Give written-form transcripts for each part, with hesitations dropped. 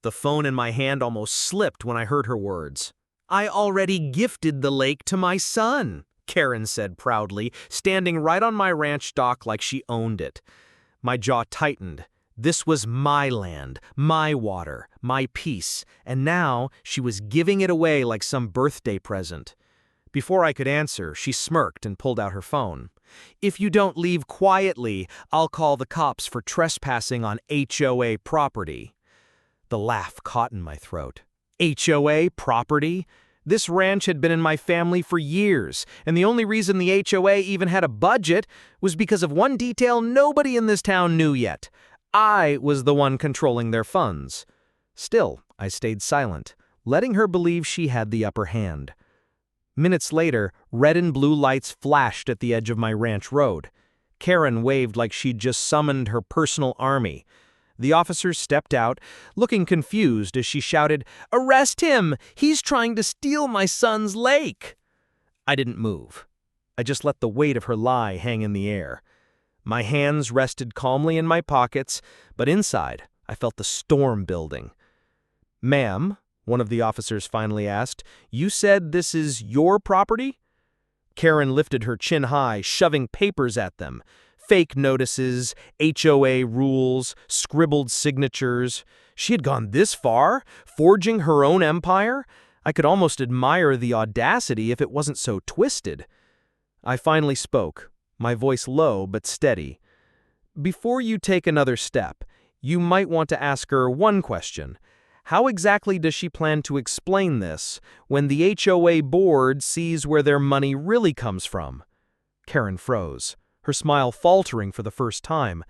The phone in my hand almost slipped when I heard her words. "I already gifted the lake to my son," Karen said proudly, standing right on my ranch dock like she owned it. My jaw tightened. This was my land, my water, my peace, and now she was giving it away like some birthday present. Before I could answer, she smirked and pulled out her phone. "If you don't leave quietly, I'll call the cops for trespassing on HOA property." The laugh caught in my throat. HOA property? This ranch had been in my family for years, and the only reason the HOA even had a budget was because of one detail nobody in this town knew yet. I was the one controlling their funds. Still, I stayed silent, letting her believe she had the upper hand. Minutes later, red and blue lights flashed at the edge of my ranch road. Karen waved like she'd just summoned her personal army. The officers stepped out, looking confused as she shouted, "Arrest him! He's trying to steal my son's lake!" I didn't move. I just let the weight of her lie hang in the air. My hands rested calmly in my pockets, but inside, I felt the storm building. "Ma'am," one of the officers finally asked, "you said this is your property?" Karen lifted her chin high, shoving papers at them. Fake notices, HOA rules, scribbled signatures. She had gone this far, forging her own empire? I could almost admire the audacity if it wasn't so twisted. I finally spoke, my voice low but steady. "Before you take another step, you might want to ask her one question. How exactly does she plan to explain this when the HOA board sees where their money really comes from?" Karen froze, her smile faltering for the first time.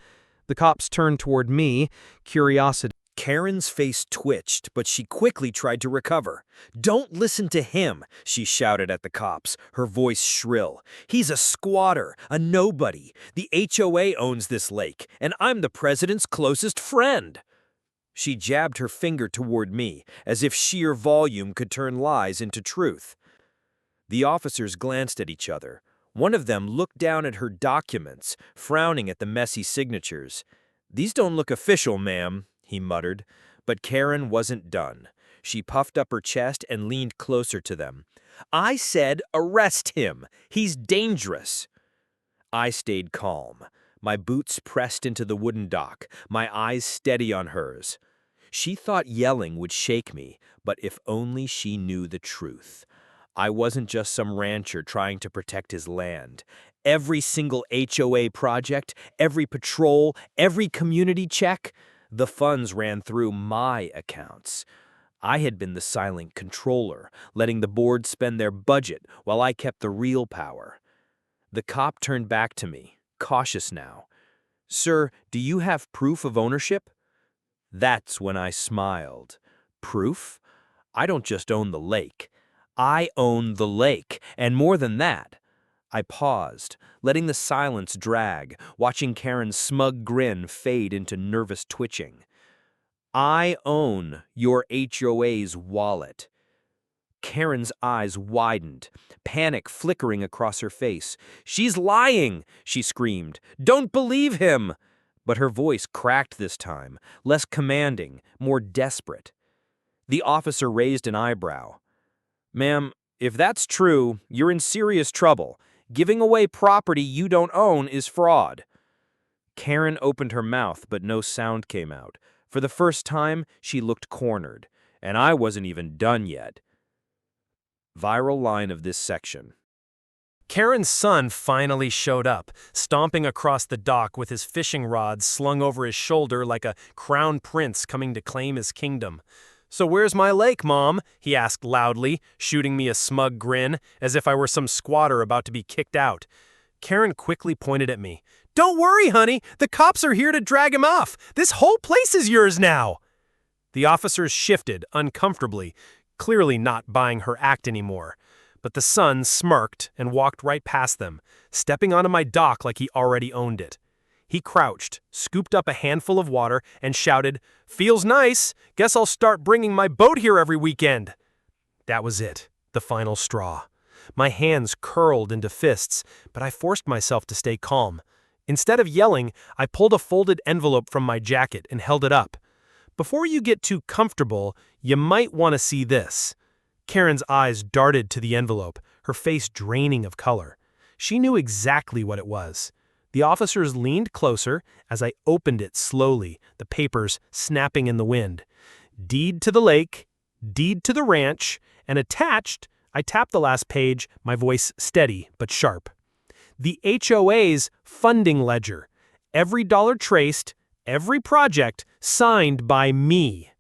The cops turned toward me, curiosity. Karen's face twitched, but she quickly tried to recover. "Don't listen to him," she shouted at the cops, her voice shrill. "He's a squatter, a nobody. The HOA owns this lake, and I'm the president's closest friend." She jabbed her finger toward me, as if sheer volume could turn lies into truth. The officers glanced at each other. One of them looked down at her documents, frowning at the messy signatures. "These don't look official, ma'am," he muttered. But Karen wasn't done. She puffed up her chest and leaned closer to them. "I said arrest him. He's dangerous." I stayed calm, my boots pressed into the wooden dock, my eyes steady on hers. She thought yelling would shake me, but if only she knew the truth. I wasn't just some rancher trying to protect his land. Every single HOA project, every patrol, every community check, the funds ran through my accounts. I had been the silent controller, letting the board spend their budget while I kept the real power. The cop turned back to me, cautious now. "Sir, do you have proof of ownership?" That's when I smiled. Proof? I don't just own the lake. I own the lake, and more than that. I paused, letting the silence drag, watching Karen's smug grin fade into nervous twitching. "I own your HOA's wallet." Karen's eyes widened, panic flickering across her face. "She's lying!" she screamed. "Don't believe him!" But her voice cracked this time, less commanding, more desperate. The officer raised an eyebrow. "Ma'am, if that's true, you're in serious trouble. Giving away property you don't own is fraud." Karen opened her mouth, but no sound came out. For the first time, she looked cornered, and I wasn't even done yet. Viral line of this section. Karen's son finally showed up, stomping across the dock with his fishing rod slung over his shoulder like a crown prince coming to claim his kingdom. "So where's my lake, Mom?" he asked loudly, shooting me a smug grin, as if I were some squatter about to be kicked out. Karen quickly pointed at me. "Don't worry, honey. The cops are here to drag him off. This whole place is yours now." The officers shifted uncomfortably, clearly not buying her act anymore. But the son smirked and walked right past them, stepping onto my dock like he already owned it. He crouched, scooped up a handful of water, and shouted, "Feels nice. Guess I'll start bringing my boat here every weekend." That was it, the final straw. My hands curled into fists, but I forced myself to stay calm. Instead of yelling, I pulled a folded envelope from my jacket and held it up. Before you get too comfortable, you might want to see this." Karen's eyes darted to the envelope, her face draining of color. She knew exactly what it was. The officers leaned closer as I opened it slowly, the papers snapping in the wind. Deed to the lake, deed to the ranch, and attached, I tapped the last page, my voice steady but sharp. The HOA's funding ledger. Every dollar traced, every project signed by me.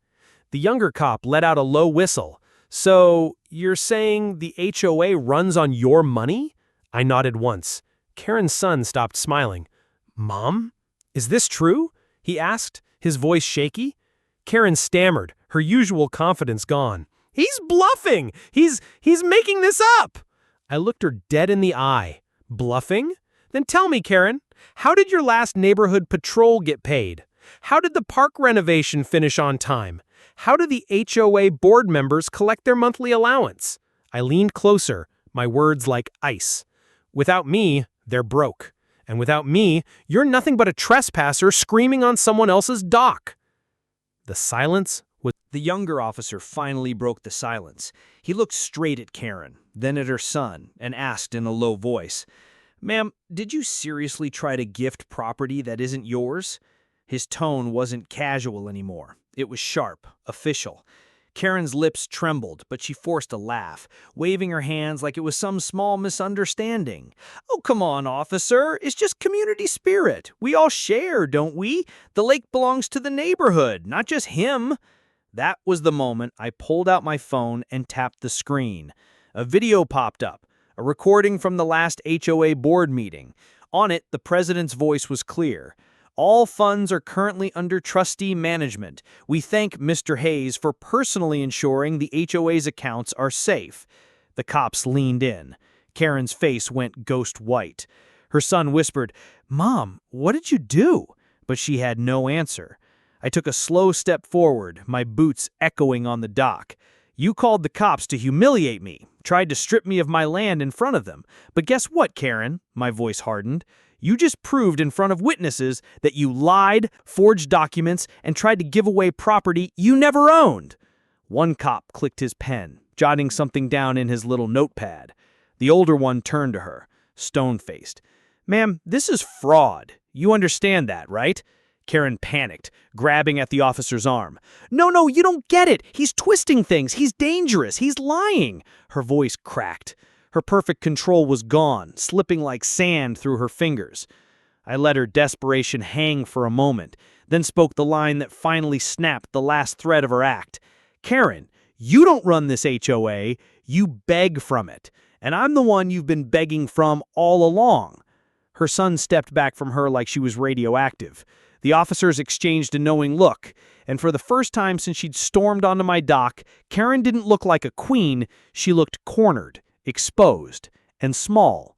The younger cop let out a low whistle. "So, you're saying the HOA runs on your money?" I nodded once. Karen's son stopped smiling. "Mom? Is this true?" he asked, his voice shaky. Karen stammered, her usual confidence gone. "He's bluffing! He's making this up!" I looked her dead in the eye. "Bluffing? Then tell me, Karen, how did your last neighborhood patrol get paid? How did the park renovation finish on time? How do the HOA board members collect their monthly allowance?" I leaned closer, my words like ice. "Without me, they're broke. And without me, you're nothing but a trespasser screaming on someone else's dock." The silence was... The younger officer finally broke the silence. He looked straight at Karen, then at her son, and asked in a low voice, "Ma'am, did you seriously try to gift property that isn't yours?" His tone wasn't casual anymore. It was sharp, official. Karen's lips trembled, but she forced a laugh, waving her hands like it was some small misunderstanding. "Oh, come on, officer. It's just community spirit. We all share, don't we? The lake belongs to the neighborhood, not just him." That was the moment I pulled out my phone and tapped the screen. A video popped up, a recording from the last HOA board meeting. On it, the president's voice was clear. "All funds are currently under trustee management. We thank Mr. Hayes for personally ensuring the HOA's accounts are safe." The cops leaned in. Karen's face went ghost white. Her son whispered, "Mom, what did you do?" But she had no answer. I took a slow step forward, my boots echoing on the dock. "You called the cops to humiliate me, tried to strip me of my land in front of them. But guess what, Karen?" My voice hardened. "You just proved in front of witnesses that you lied, forged documents, and tried to give away property you never owned." One cop clicked his pen, jotting something down in his little notepad. The older one turned to her, stone-faced. "Ma'am, this is fraud. You understand that, right?" Karen panicked, grabbing at the officer's arm. No, you don't get it. He's twisting things. He's dangerous. He's lying." Her voice cracked. Her perfect control was gone, slipping like sand through her fingers. I let her desperation hang for a moment, then spoke the line that finally snapped the last thread of her act. "Karen, you don't run this HOA. You beg from it. And I'm the one you've been begging from all along." Her son stepped back from her like she was radioactive. The officers exchanged a knowing look, and for the first time since she'd stormed onto my dock, Karen didn't look like a queen. She looked cornered, exposed, and small.